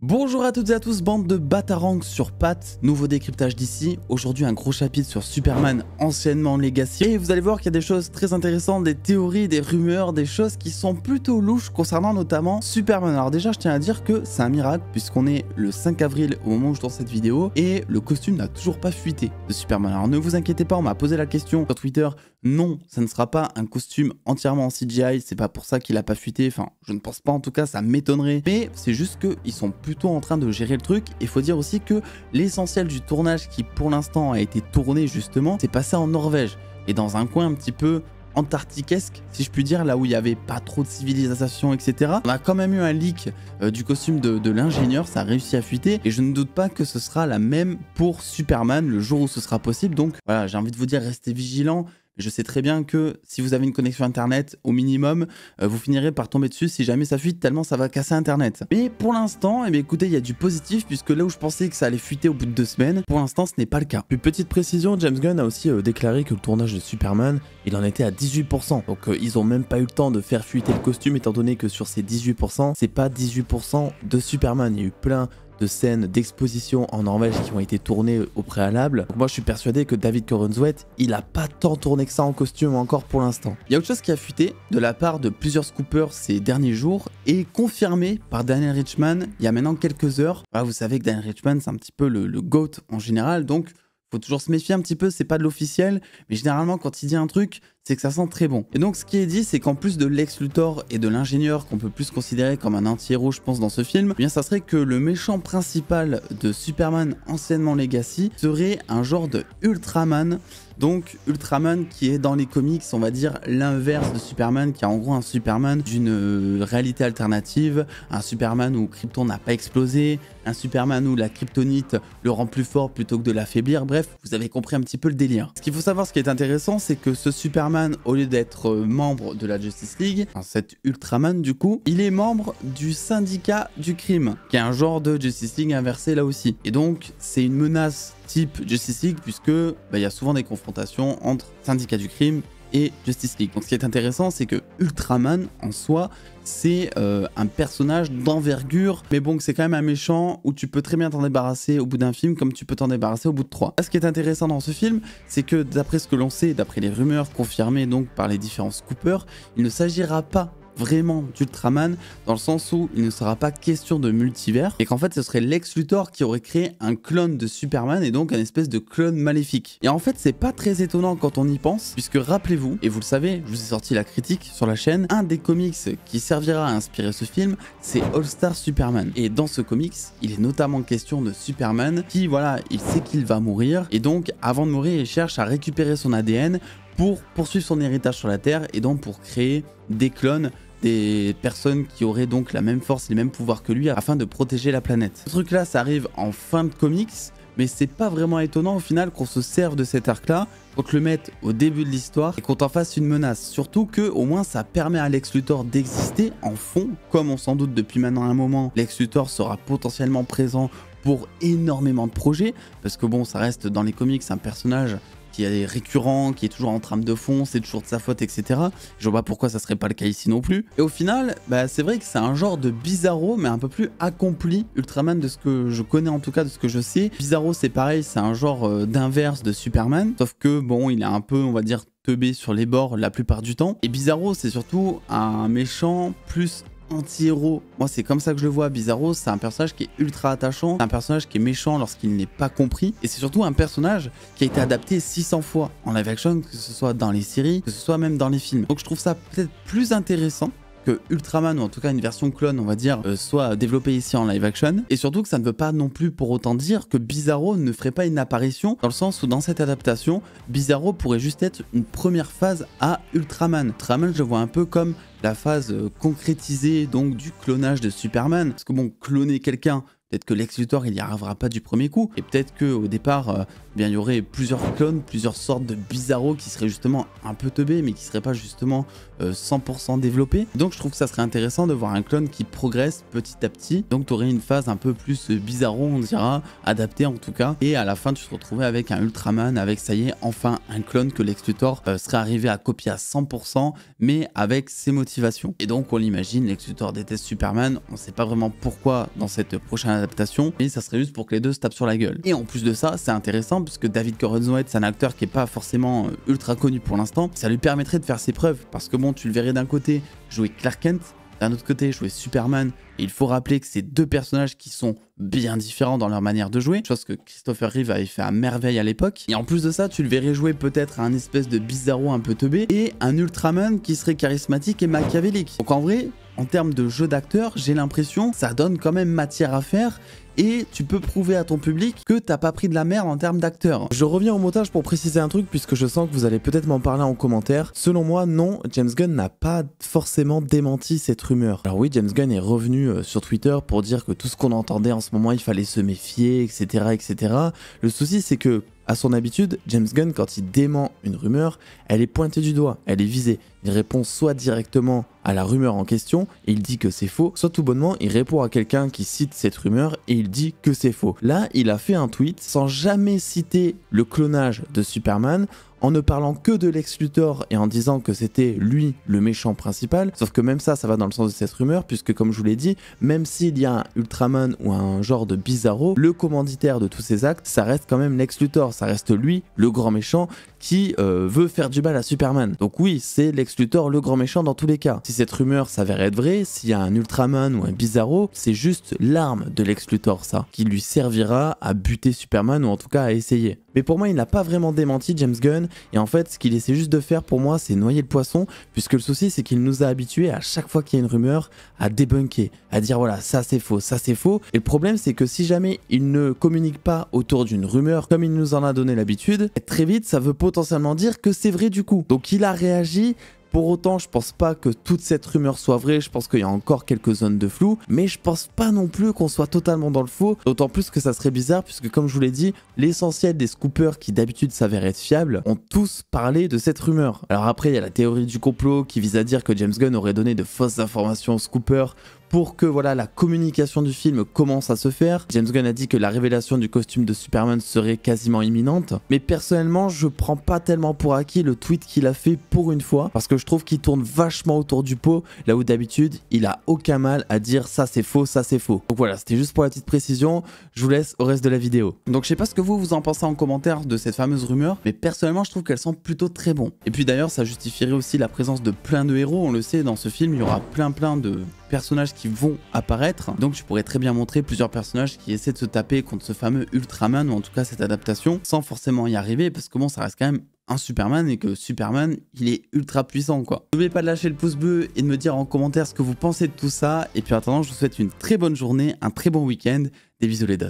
Bonjour à toutes et à tous, bande de batarangs sur pattes, nouveau décryptage d'ici. Aujourd'hui un gros chapitre sur Superman, anciennement Legacy. Et vous allez voir qu'il y a des choses très intéressantes, des théories, des rumeurs, des choses qui sont plutôt louches concernant notamment Superman. Alors déjà je tiens à dire que c'est un miracle puisqu'on est le 5 avril au moment où je tourne cette vidéo et le costume n'a toujours pas fuité de Superman. Alors ne vous inquiétez pas, on m'a posé la question sur Twitter. Non, ça ne sera pas un costume entièrement en CGI, c'est pas pour ça qu'il a pas fuité, enfin je ne pense pas, en tout cas ça m'étonnerait, mais c'est juste qu'ils sont plutôt en train de gérer le truc. Il faut dire aussi que l'essentiel du tournage qui pour l'instant a été tourné justement, c'est passé en Norvège et dans un coin un petit peu antarctiquesque, si je puis dire, là où il n'y avait pas trop de civilisation, etc. On a quand même eu un leak du costume de l'ingénieur, ça a réussi à fuiter, et je ne doute pas que ce sera la même pour Superman le jour où ce sera possible. Donc voilà, j'ai envie de vous dire, restez vigilants. Je sais très bien que si vous avez une connexion internet au minimum, vous finirez par tomber dessus si jamais ça fuite, tellement ça va casser internet. Mais pour l'instant, eh bien, écoutez, il y a du positif puisque là où je pensais que ça allait fuiter au bout de 2 semaines, pour l'instant ce n'est pas le cas. Puis petite précision, James Gunn a aussi déclaré que le tournage de Superman, il en était à 18%. Donc ils ont même pas eu le temps de faire fuiter le costume étant donné que sur ces 18%, c'est pas 18% de Superman. Il y a eu plein de scènes d'exposition en Norvège qui ont été tournées au préalable. Donc moi je suis persuadé que David Corenswet, il a pas tant tourné que ça en costume encore pour l'instant. Il y a autre chose qui a fuité de la part de plusieurs scoopers ces derniers jours et confirmé par Daniel Richtman il y a maintenant quelques heures. Voilà, vous savez que Daniel Richtman c'est un petit peu le GOAT en général, donc faut toujours se méfier un petit peu, c'est pas de l'officiel, mais généralement quand il dit un truc, c'est que ça sent très bon. Et donc ce qui est dit, c'est qu'en plus de Lex Luthor et de l'ingénieur qu'on peut plus considérer comme un anti-héros, je pense, dans ce film, eh bien ça serait que le méchant principal de Superman anciennement Legacy serait un genre de Ultraman. Donc Ultraman qui est dans les comics, on va dire l'inverse de Superman, qui est en gros un Superman d'une réalité alternative, un Superman où Krypton n'a pas explosé, un Superman où la kryptonite le rend plus fort plutôt que de l'affaiblir. Bref, vous avez compris un petit peu le délire. Ce qu'il faut savoir, ce qui est intéressant, c'est que ce Superman, au lieu d'être membre de la Justice League, enfin, cet Ultraman du coup, il est membre du syndicat du crime, qui est un genre de Justice League inversé là aussi. Et donc c'est une menace type Justice League puisque il y a souvent des confrontations entre syndicat du crime et Justice League. Donc ce qui est intéressant, c'est que Ultraman en soi, c'est un personnage d'envergure, mais bon, c'est quand même un méchant où tu peux très bien t'en débarrasser au bout d'un film comme tu peux t'en débarrasser au bout de 3. Là, ce qui est intéressant dans ce film, c'est que d'après ce que l'on sait, d'après les rumeurs confirmées donc par les différents scoopers, il ne s'agira pas vraiment d'Ultraman dans le sens où il ne sera pas question de multivers et qu'en fait ce serait Lex Luthor qui aurait créé un clone de Superman et donc un espèce de clone maléfique. Et en fait c'est pas très étonnant quand on y pense puisque rappelez-vous, et vous le savez, je vous ai sorti la critique sur la chaîne, un des comics qui servira à inspirer ce film c'est All Star Superman et dans ce comics il est notamment question de Superman qui voilà, il sait qu'il va mourir et donc avant de mourir il cherche à récupérer son ADN pour poursuivre son héritage sur la Terre et donc pour créer des clones, des personnes qui auraient donc la même force, les mêmes pouvoirs que lui afin de protéger la planète. Ce truc là ça arrive en fin de comics, mais c'est pas vraiment étonnant au final qu'on se serve de cet arc là, qu'on te le mette au début de l'histoire et qu'on t'en fasse une menace. Surtout que au moins ça permet à Lex Luthor d'exister en fond, comme on s'en doute depuis maintenant un moment. Lex Luthor sera potentiellement présent pour énormément de projets, parce que bon ça reste dans les comics un personnage qui est récurrent, qui est toujours en trame de fond, c'est toujours de sa faute, etc. Je vois pas pourquoi ça serait pas le cas ici non plus. Et au final, c'est vrai que c'est un genre de Bizarro, mais un peu plus accompli, Ultraman, de ce que je connais en tout cas, de ce que je sais. Bizarro, c'est pareil, c'est un genre d'inverse de Superman, sauf que bon, il est un peu, on va dire, teubé sur les bords la plupart du temps. Et Bizarro, c'est surtout un méchant plus anti-héros. Moi c'est comme ça que je le vois. Bizarro c'est un personnage qui est ultra attachant, c'est un personnage qui est méchant lorsqu'il n'est pas compris et c'est surtout un personnage qui a été adapté 600 fois en live action, que ce soit dans les séries, que ce soit même dans les films. Donc je trouve ça peut-être plus intéressant que Ultraman, ou en tout cas une version clone, on va dire, soit développée ici en live action. Et surtout que ça ne veut pas non plus pour autant dire que Bizarro ne ferait pas une apparition, dans le sens où dans cette adaptation, Bizarro pourrait juste être une première phase à Ultraman. Ultraman, je le vois un peu comme la phase concrétisée donc du clonage de Superman. Parce que bon, cloner quelqu'un, peut-être que Lex Luthor il n'y arrivera pas du premier coup, et peut-être qu'au départ, bien, il y aurait plusieurs clones, plusieurs sortes de Bizarro qui seraient justement un peu teubés, mais qui ne seraient pas justement 100% développés. Donc je trouve que ça serait intéressant de voir un clone qui progresse petit à petit. Donc tu aurais une phase un peu plus Bizarro, on dira, adaptée en tout cas, et à la fin tu te retrouvais avec un Ultraman, avec ça y est, enfin un clone que Lex Luthor serait arrivé à copier à 100%, mais avec ses motivations. Et donc on l'imagine, Lex Luthor déteste Superman, on ne sait pas vraiment pourquoi dans cette prochaine adaptation, et ça serait juste pour que les deux se tapent sur la gueule. Et en plus de ça, c'est intéressant puisque David Corenswet, c'est un acteur qui est pas forcément ultra connu pour l'instant, ça lui permettrait de faire ses preuves, parce que bon, tu le verrais d'un côté jouer Clark Kent, d'un autre côté jouer Superman, et il faut rappeler que c'est deux personnages qui sont bien différents dans leur manière de jouer, chose que Christopher Reeve avait fait à merveille à l'époque. Et en plus de ça, tu le verrais jouer peut-être un espèce de bizarro un peu teubé, et un Ultraman qui serait charismatique et machiavélique. Donc en vrai, en termes de jeu d'acteur, j'ai l'impression que ça donne quand même matière à faire, et tu peux prouver à ton public que t'as pas pris de la merde en termes d'acteur. Je reviens au montage pour préciser un truc puisque je sens que vous allez peut-être m'en parler en commentaire. Selon moi, non, James Gunn n'a pas forcément démenti cette rumeur. Alors oui, James Gunn est revenu sur Twitter pour dire que tout ce qu'on entendait en ce moment, il fallait se méfier, etc. etc. Le souci, c'est que à son habitude, James Gunn, quand il dément une rumeur, elle est pointée du doigt, elle est visée. Il répond soit directement à la rumeur en question et il dit que c'est faux, soit tout bonnement il répond à quelqu'un qui cite cette rumeur et il dit que c'est faux. Là, il a fait un tweet sans jamais citer le clonage de Superman, en ne parlant que de Lex Luthor et en disant que c'était lui le méchant principal, sauf que même ça va dans le sens de cette rumeur, puisque comme je vous l'ai dit, même s'il y a un Ultraman ou un genre de Bizarro, le commanditaire de tous ces actes, ça reste quand même Lex Luthor, ça reste lui, le grand méchant, qui veut faire du mal à Superman. Donc oui, c'est Lex Luthor le grand méchant dans tous les cas. Si cette rumeur s'avère être vraie, s'il y a un Ultraman ou un Bizarro, c'est juste l'arme de Lex Luthor, ça, qui lui servira à buter Superman ou en tout cas à essayer. Mais pour moi, il n'a pas vraiment démenti James Gunn, et en fait, ce qu'il essaie juste de faire pour moi, c'est noyer le poisson, puisque le souci, c'est qu'il nous a habitués à chaque fois qu'il y a une rumeur, à débunker, à dire voilà, ça c'est faux, ça c'est faux. Et le problème, c'est que si jamais il ne communique pas autour d'une rumeur, comme il nous en a donné l'habitude, très vite, ça veut potentiellement dire que c'est vrai du coup. Donc il a réagi. Pour autant, je pense pas que toute cette rumeur soit vraie, je pense qu'il y a encore quelques zones de flou, mais je pense pas non plus qu'on soit totalement dans le faux, d'autant plus que ça serait bizarre puisque comme je vous l'ai dit, l'essentiel des scoopers qui d'habitude s'avèrent être fiables ont tous parlé de cette rumeur. Alors après, il y a la théorie du complot qui vise à dire que James Gunn aurait donné de fausses informations aux scoopers pour que voilà la communication du film commence à se faire. James Gunn a dit que la révélation du costume de Superman serait quasiment imminente, mais personnellement je prends pas tellement pour acquis le tweet qu'il a fait pour une fois, parce que je trouve qu'il tourne vachement autour du pot, là où d'habitude il a aucun mal à dire ça c'est faux, ça c'est faux. Donc voilà, c'était juste pour la petite précision, je vous laisse au reste de la vidéo. Donc je sais pas ce que vous en pensez en commentaire de cette fameuse rumeur, mais personnellement je trouve qu'elle sent plutôt très bon. Et puis d'ailleurs ça justifierait aussi la présence de plein de héros, on le sait dans ce film il y aura plein de personnages qui vont apparaître, donc tu pourrais très bien montrer plusieurs personnages qui essaient de se taper contre ce fameux Ultraman, ou en tout cas cette adaptation, sans forcément y arriver, parce que bon, ça reste quand même un Superman, et que Superman, il est ultra puissant, quoi. N'oubliez pas de lâcher le pouce bleu et de me dire en commentaire ce que vous pensez de tout ça, et puis en attendant, je vous souhaite une très bonne journée, un très bon week-end, des bisous les dos.